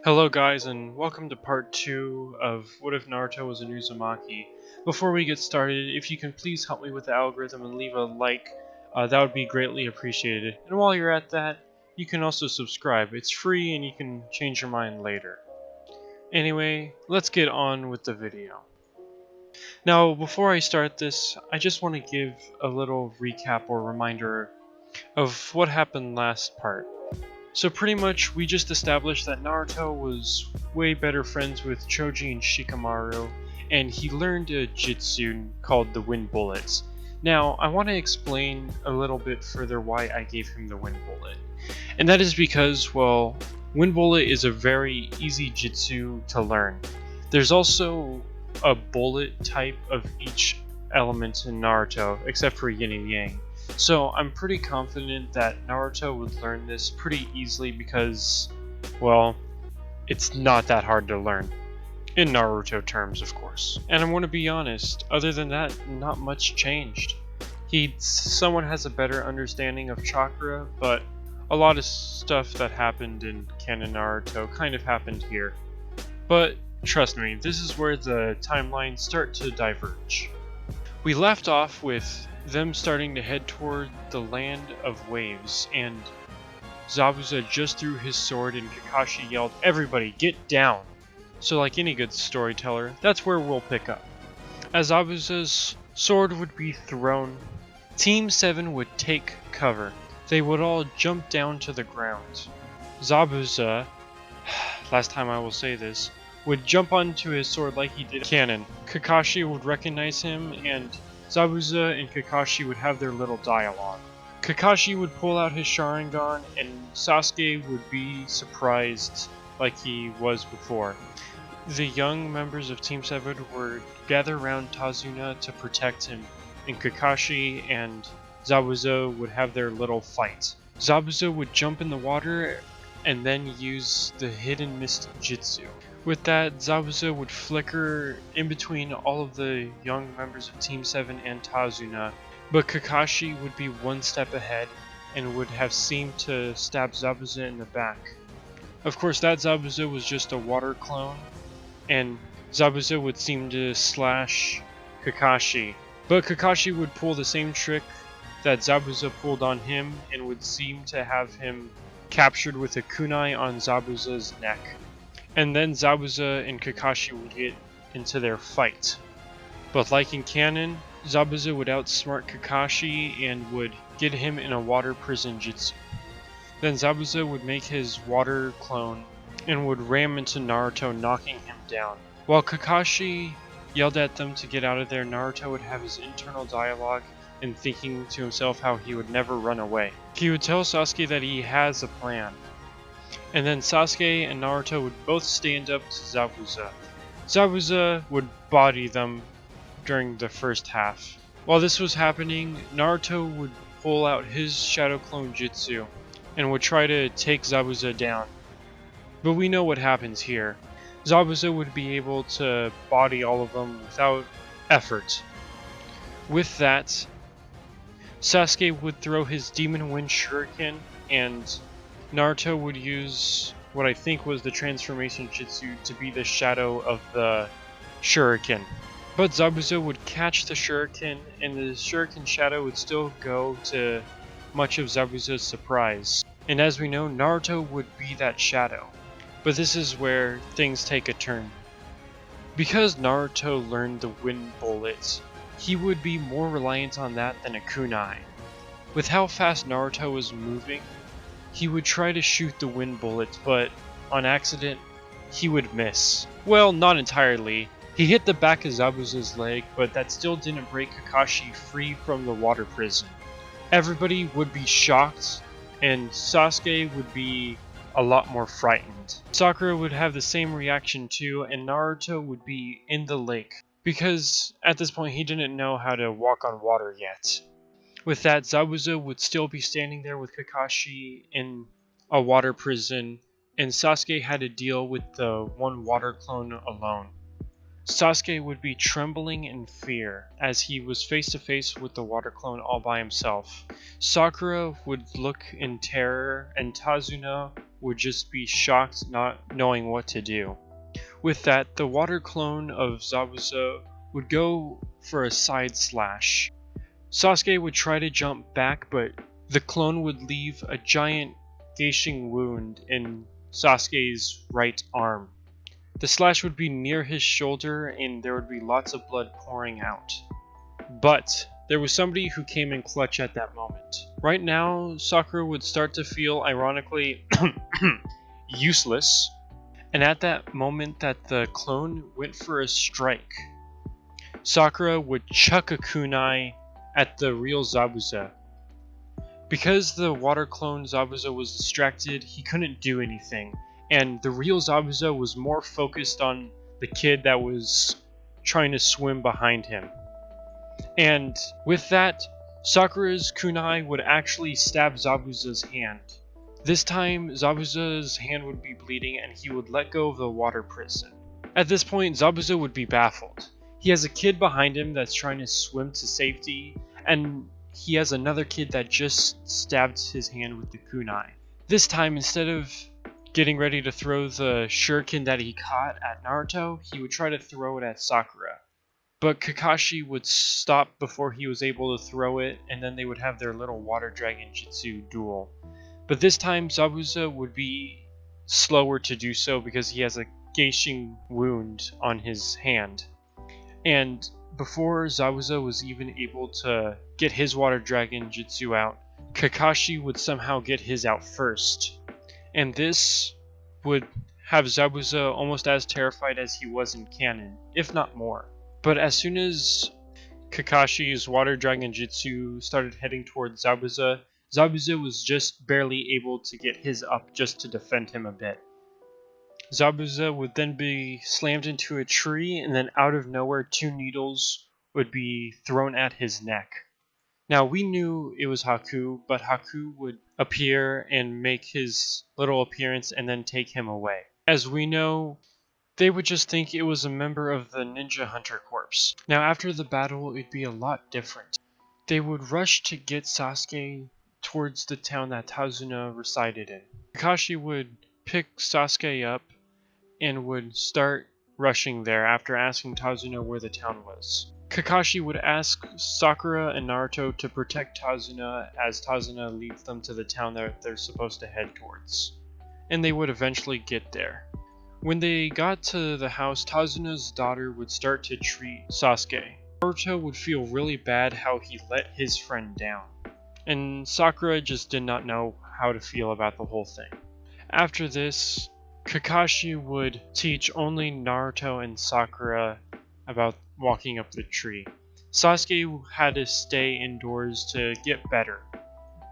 Hello guys, and welcome to part 2 of What If Naruto Was an Uzumaki. Before we get started, if you can please help me with the algorithm and leave a like, that would be greatly appreciated. And while you're at that, you can also subscribe. It's free and you can change your mind later. Anyway, let's get on with the video. Now, before I start this, I just want to give a little recap or reminder of what happened last part. So pretty much, we just established that Naruto was way better friends with Choji and Shikamaru, and he learned a jutsu called the Wind Bullet. Now, I want to explain a little bit further why I gave him the Wind Bullet. And that is because, well, Wind Bullet is a very easy jutsu to learn. There's also a bullet type of each element in Naruto, except for Yin and Yang. So I'm pretty confident that Naruto would learn this pretty easily because, well, it's not that hard to learn. In Naruto terms, of course. And I want to be honest, other than that, not much changed. Someone has a better understanding of chakra, but a lot of stuff that happened in canon Naruto kind of happened here. But trust me, this is where the timelines start to diverge. We left off with them starting to head toward the land of waves, and Zabuza just threw his sword and Kakashi yelled, "Everybody, get down!" So like any good storyteller, that's where we'll pick up. As Zabuza's sword would be thrown, Team 7 would take cover. They would all jump down to the ground. Zabuza, last time I will say this, would jump onto his sword like he did in canon. Kakashi would recognize him, and Zabuza and Kakashi would have their little dialogue. Kakashi would pull out his Sharingan, and Sasuke would be surprised like he was before. The young members of Team 7 would gather around Tazuna to protect him, and Kakashi and Zabuza would have their little fight. Zabuza would jump in the water and then use the Hidden Mist Jutsu. With that, Zabuza would flicker in between all of the young members of Team 7 and Tazuna, but Kakashi would be one step ahead and would have seemed to stab Zabuza in the back. Of course, that Zabuza was just a water clone, and Zabuza would seem to slash Kakashi. But Kakashi would pull the same trick that Zabuza pulled on him and would seem to have him captured with a kunai on Zabuza's neck. And then Zabuza and Kakashi would get into their fight. But like in canon, Zabuza would outsmart Kakashi and would get him in a water prison jutsu. Then Zabuza would make his water clone and would ram into Naruto, knocking him down. While Kakashi yelled at them to get out of there, Naruto would have his internal dialogue and thinking to himself how he would never run away. He would tell Sasuke that he has a plan. And then Sasuke and Naruto would both stand up to Zabuza. Zabuza would body them during the first half. While this was happening, Naruto would pull out his Shadow Clone Jutsu and would try to take Zabuza down. But we know what happens here. Zabuza would be able to body all of them without effort. With that, Sasuke would throw his Demon Wind Shuriken, and Naruto would use what I think was the transformation jutsu to be the shadow of the shuriken. But Zabuza would catch the shuriken, and the shuriken shadow would still go, to much of Zabuza's surprise. And as we know, Naruto would be that shadow. But this is where things take a turn. Because Naruto learned the Wind Bullet, he would be more reliant on that than a kunai. With how fast Naruto was moving, he would try to shoot the Wind Bullet, but on accident, he would miss. Well, not entirely. He hit the back of Zabuza's leg, but that still didn't break Kakashi free from the water prison. Everybody would be shocked, and Sasuke would be a lot more frightened. Sakura would have the same reaction too, and Naruto would be in the lake, because at this point he didn't know how to walk on water yet. With that, Zabuza would still be standing there with Kakashi in a water prison, and Sasuke had to deal with the one water clone alone. Sasuke would be trembling in fear as he was face to face with the water clone all by himself. Sakura would look in terror, and Tazuna would just be shocked, not knowing what to do. With that, the water clone of Zabuza would go for a side slash. Sasuke would try to jump back, but the clone would leave a giant gashing wound in Sasuke's right arm. The slash would be near his shoulder and there would be lots of blood pouring out. But there was somebody who came in clutch at that moment. Right now, Sakura would start to feel, ironically, useless. And at that moment that the clone went for a strike, Sakura would chuck a kunai at the real Zabuza. Because the water clone Zabuza was distracted, he couldn't do anything, and the real Zabuza was more focused on the kid that was trying to swim behind him. And with that, Sakura's kunai would actually stab Zabuza's hand. This time, Zabuza's hand would be bleeding and he would let go of the water prison. At this point, Zabuza would be baffled. He has a kid behind him that's trying to swim to safety, and he has another kid that just stabbed his hand with the kunai. This time, instead of getting ready to throw the shuriken that he caught at Naruto, he would try to throw it at Sakura. But Kakashi would stop before he was able to throw it, and then they would have their little water dragon jutsu duel. But this time, Zabuza would be slower to do so because he has a gashing wound on his hand. And before Zabuza was even able to get his water dragon jutsu out, Kakashi would somehow get his out first. And this would have Zabuza almost as terrified as he was in canon, if not more. But as soon as Kakashi's water dragon jutsu started heading towards Zabuza, Zabuza was just barely able to get his up just to defend him a bit. Zabuza would then be slammed into a tree, and then out of nowhere 2 needles would be thrown at his neck. Now we knew it was Haku, but Haku would appear and make his little appearance and then take him away. As we know, they would just think it was a member of the Ninja Hunter Corps. Now after the battle, it'd be a lot different. They would rush to get Sasuke towards the town that Tazuna resided in. Kakashi would pick Sasuke up and would start rushing there after asking Tazuna where the town was. Kakashi would ask Sakura and Naruto to protect Tazuna as Tazuna leads them to the town that they're supposed to head towards. And they would eventually get there. When they got to the house, Tazuna's daughter would start to treat Sasuke. Naruto would feel really bad how he let his friend down. And Sakura just did not know how to feel about the whole thing. After this, Kakashi would teach only Naruto and Sakura about walking up the tree. Sasuke had to stay indoors to get better.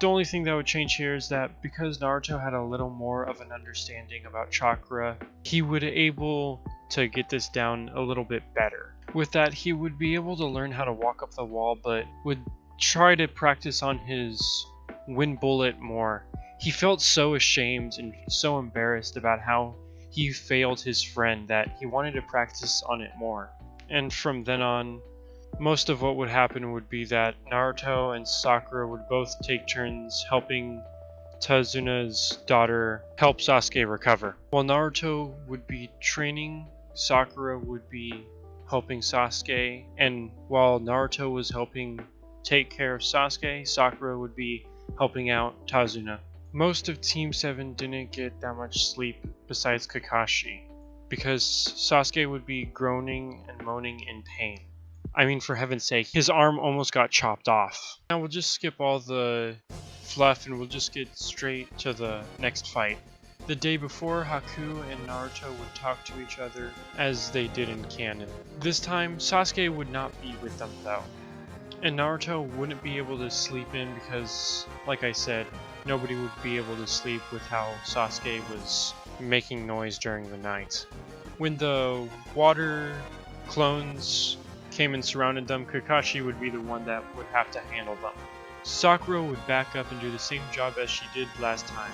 The only thing that would change here is that because Naruto had a little more of an understanding about chakra, he would be able to get this down a little bit better. With that, he would be able to learn how to walk up the wall, but would try to practice on his wind bullet more. He felt so ashamed and so embarrassed about how he failed his friend that he wanted to practice on it more. And from then on, most of what would happen would be that Naruto and Sakura would both take turns helping Tazuna's daughter help Sasuke recover. While Naruto would be training, Sakura would be helping Sasuke, and while Naruto was helping take care of Sasuke, Sakura would be helping out Tazuna. Most of Team 7 didn't get that much sleep besides Kakashi, because Sasuke would be groaning and moaning in pain. I mean, for heaven's sake, his arm almost got chopped off. Now we'll just skip all the fluff and we'll just get straight to the next fight. The day before, Haku and Naruto would talk to each other as they did in canon. This time, Sasuke would not be with them though. And Naruto wouldn't be able to sleep in because, like I said, nobody would be able to sleep with how Sasuke was making noise during the night. When the water clones came and surrounded them, Kakashi would be the one that would have to handle them. Sakura would back up and do the same job as she did last time,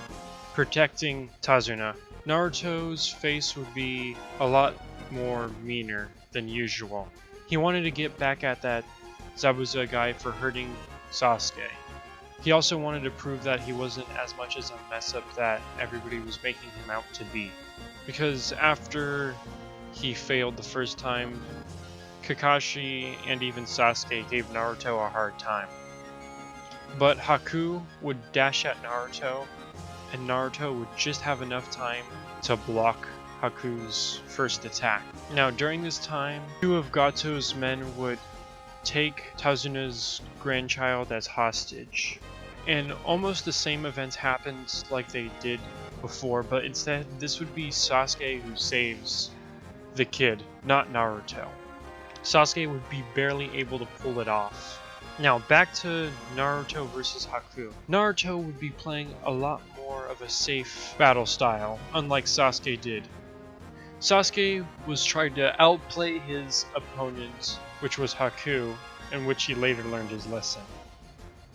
protecting Tazuna. Naruto's face would be a lot more meaner than usual. He wanted to get back at that Zabuza guy for hurting Sasuke. He also wanted to prove that he wasn't as much as a mess up that everybody was making him out to be. Because after he failed the first time, Kakashi and even Sasuke gave Naruto a hard time. But Haku would dash at Naruto, and Naruto would just have enough time to block Haku's first attack. Now during this time, two of Gato's men would take Tazuna's grandchild as hostage. And almost the same events happened like they did before, but instead this would be Sasuke who saves the kid, not Naruto. Sasuke would be barely able to pull it off. Now back to Naruto versus Haku. Naruto would be playing a lot more of a safe battle style, unlike Sasuke did. Sasuke was trying to outplay his opponent, which was Haku, in which he later learned his lesson.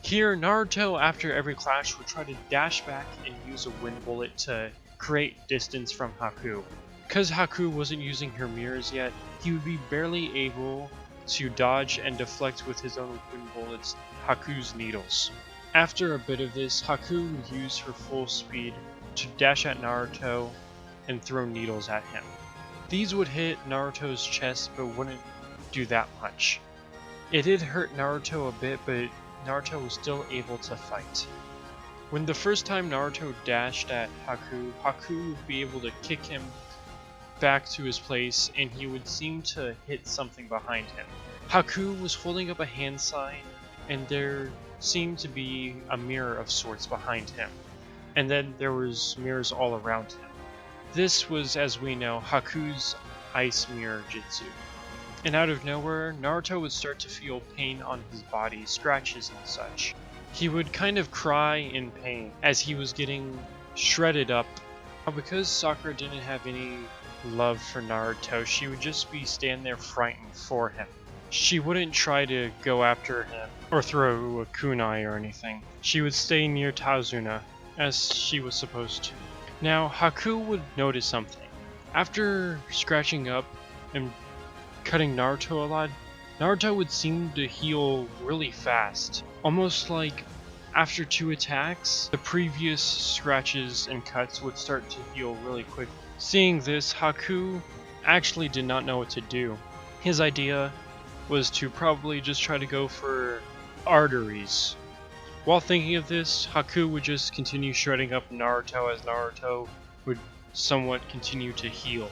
Here, Naruto, after every clash, would try to dash back and use a wind bullet to create distance from Haku. Because Haku wasn't using her mirrors yet, he would be barely able to dodge and deflect with his own wind bullets Haku's needles. After a bit of this, Haku would use her full speed to dash at Naruto and throw needles at him. These would hit Naruto's chest but wouldn't do that much. It did hurt Naruto a bit, but Naruto was still able to fight. When the first time Naruto dashed at Haku, Haku would be able to kick him back to his place and he would seem to hit something behind him. Haku was holding up a hand sign and there seemed to be a mirror of sorts behind him. And then there was mirrors all around him. This was, as we know, Haku's ice mirror jutsu. And out of nowhere, Naruto would start to feel pain on his body, scratches and such. He would kind of cry in pain as he was getting shredded up. Now, because Sakura didn't have any love for Naruto, she would just be standing there frightened for him. She wouldn't try to go after him or throw a kunai or anything. She would stay near Tazuna, as she was supposed to. Now, Haku would notice something. After scratching up and cutting Naruto a lot, Naruto would seem to heal really fast. Almost like after 2 attacks, the previous scratches and cuts would start to heal really quick. Seeing this, Haku actually did not know what to do. His idea was to probably just try to go for arteries. While thinking of this, Haku would just continue shredding up Naruto as Naruto would somewhat continue to heal.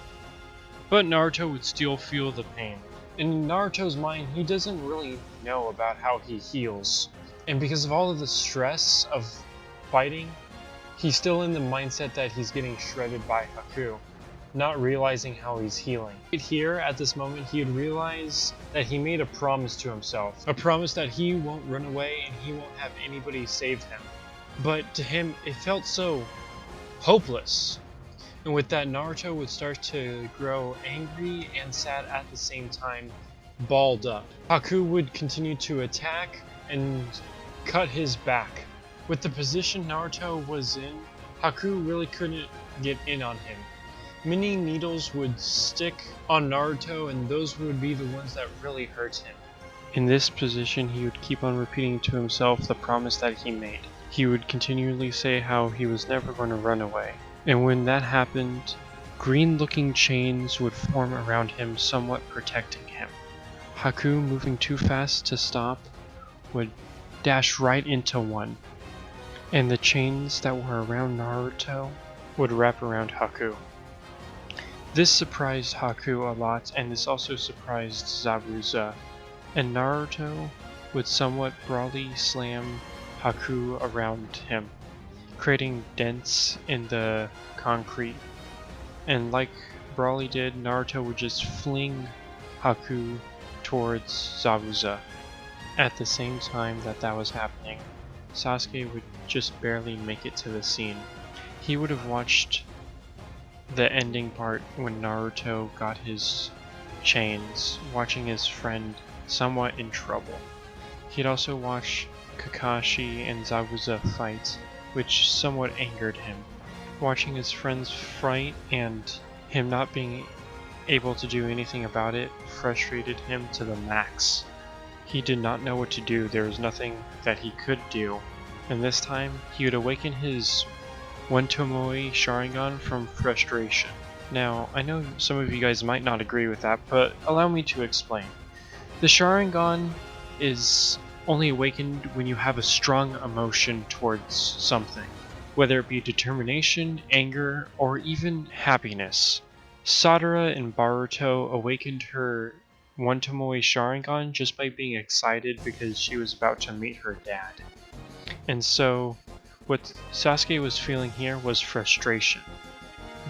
But Naruto would still feel the pain. In Naruto's mind, he doesn't really know about how he heals. And because of all of the stress of fighting, he's still in the mindset that he's getting shredded by Haku, not realizing how he's healing. Here, at this moment, he would realize that he made a promise to himself. A promise that he won't run away and he won't have anybody save him. But to him, it felt so hopeless. And with that, Naruto would start to grow angry and sad at the same time, balled up. Haku would continue to attack and cut his back. With the position Naruto was in, Haku really couldn't get in on him. Many needles would stick on Naruto and those would be the ones that really hurt him. In this position, he would keep on repeating to himself the promise that he made. He would continually say how he was never going to run away. And when that happened, green-looking chains would form around him, somewhat protecting him. Haku, moving too fast to stop, would dash right into one, and the chains that were around Naruto would wrap around Haku. This surprised Haku a lot, and this also surprised Zabuza, and Naruto would somewhat brawly slam Haku around him, creating dents in the concrete. And like Brawly did, Naruto would just fling Haku towards Zabuza. At the same time that was happening, Sasuke would just barely make it to the scene. He would have watched the ending part when Naruto got his chains, watching his friend somewhat in trouble. He'd also watched Kakashi and Zabuza fight, which somewhat angered him. Watching his friends fight and him not being able to do anything about it frustrated him to the max. He did not know what to do. There was nothing that he could do. and this time he would awaken his One Tomoe Sharingan from frustration. Now, I know some of you guys might not agree with that, but allow me to explain. The Sharingan is only awakened when you have a strong emotion towards something, whether it be determination, anger, or even happiness. Sadara in Boruto awakened her One Tomoe Sharingan just by being excited because she was about to meet her dad. And so, what Sasuke was feeling here was frustration.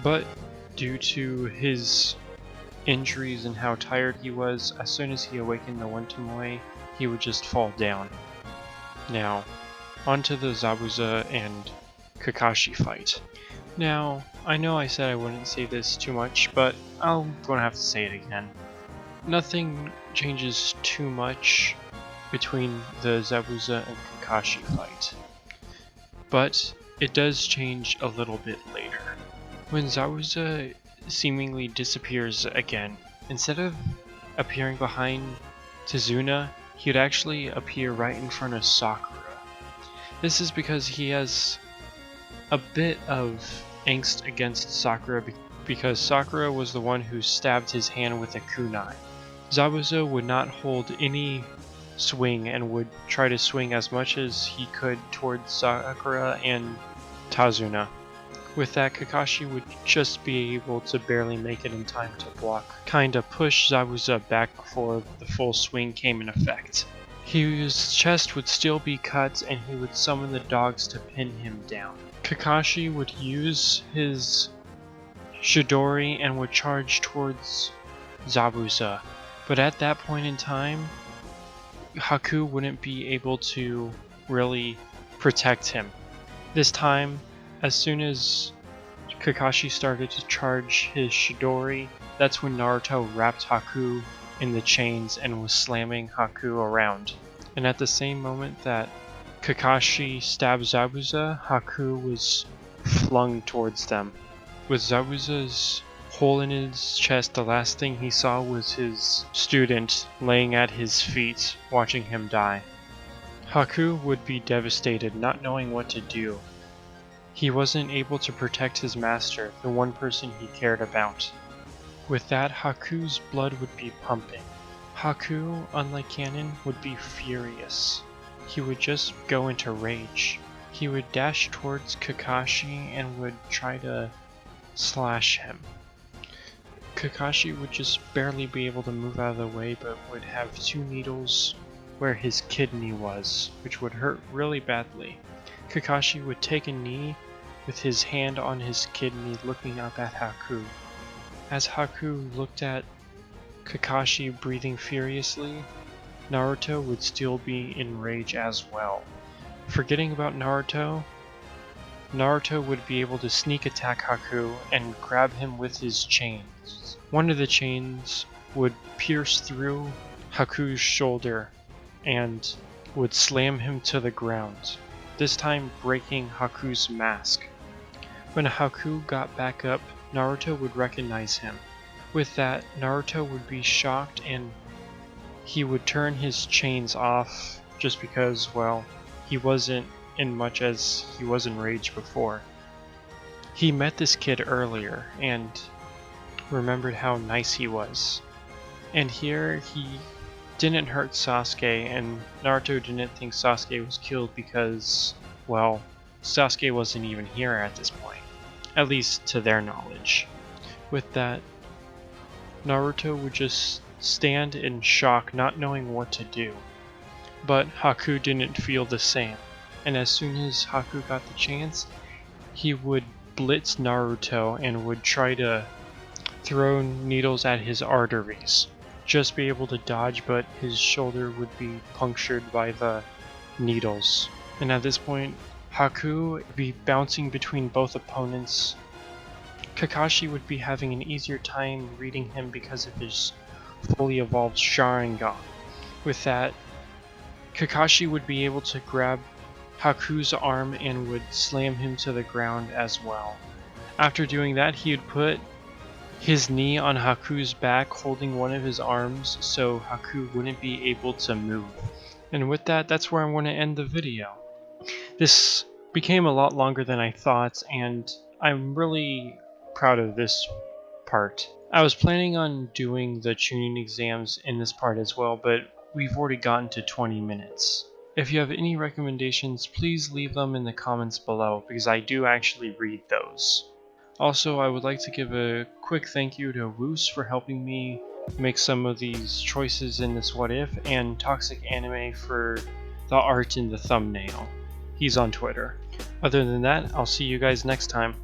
But due to his injuries and how tired he was, as soon as he awakened the One Tomoe, he would just fall down. Now, onto the Zabuza and Kakashi fight. Now, I know I said I wouldn't say this too much, but I'm gonna have to say it again. Nothing changes too much between the Zabuza and Kakashi fight, but it does change a little bit later. When Zabuza seemingly disappears again, instead of appearing behind Tizuna, he would actually appear right in front of Sakura. This is because he has a bit of angst against Sakura because Sakura was the one who stabbed his hand with a kunai. Zabuza would not hold any swing and would try to swing as much as he could towards Sakura and Tazuna. With that, Kakashi would just be able to barely make it in time to block, kinda push Zabuza back before the full swing came in effect. His chest would still be cut and he would summon the dogs to pin him down. Kakashi would use his Chidori and would charge towards Zabuza, but at that point in time, Haku wouldn't be able to really protect him. This time, as soon as Kakashi started to charge his Chidori, that's when Naruto wrapped Haku in the chains and was slamming Haku around. And at the same moment that Kakashi stabbed Zabuza, Haku was flung towards them. With Zabuza's hole in his chest, the last thing he saw was his student laying at his feet, watching him die. Haku would be devastated, not knowing what to do. He wasn't able to protect his master, the one person he cared about. With that, Haku's blood would be pumping. Haku, unlike Kanon, would be furious. He would just go into rage. He would dash towards Kakashi and would try to slash him. Kakashi would just barely be able to move out of the way, but would have 2 needles where his kidney was, which would hurt really badly. Kakashi would take a knee with his hand on his kidney, looking up at Haku. As Haku looked at Kakashi breathing furiously, Naruto would still be in rage as well. Forgetting about Naruto, Naruto would be able to sneak attack Haku and grab him with his chains. One of the chains would pierce through Haku's shoulder and would slam him to the ground, this time breaking Haku's mask. When Haku got back up, Naruto would recognize him. With that, Naruto would be shocked and he would turn his chains off just because, well, he wasn't in much as he was in rage before. He met this kid earlier and remembered how nice he was. And here he didn't hurt Sasuke, and Naruto didn't think Sasuke was killed because, well, Sasuke wasn't even here at this point, at least to their knowledge. With that, Naruto would just stand in shock, not knowing what to do. But Haku didn't feel the same, and as soon as Haku got the chance, he would blitz Naruto and would try to throw needles at his arteries. Just be able to dodge, but his shoulder would be punctured by the needles. And at this point, Haku would be bouncing between both opponents. Kakashi would be having an easier time reading him because of his fully evolved Sharingan. With that, Kakashi would be able to grab Haku's arm and would slam him to the ground as well. After doing that, he would put his knee on Haku's back, holding one of his arms so Haku wouldn't be able to move. And with that, that's where I want to end the video. This became a lot longer than I thought, and I'm really proud of this part. I was planning on doing the tuning exams in this part as well, but we've already gotten to 20 minutes. If you have any recommendations, please leave them in the comments below, because I do actually read those. Also, I would like to give a quick thank you to Wuce for helping me make some of these choices in this What If, and Toxic Anime for the art in the thumbnail. He's on Twitter. Other than that, I'll see you guys next time.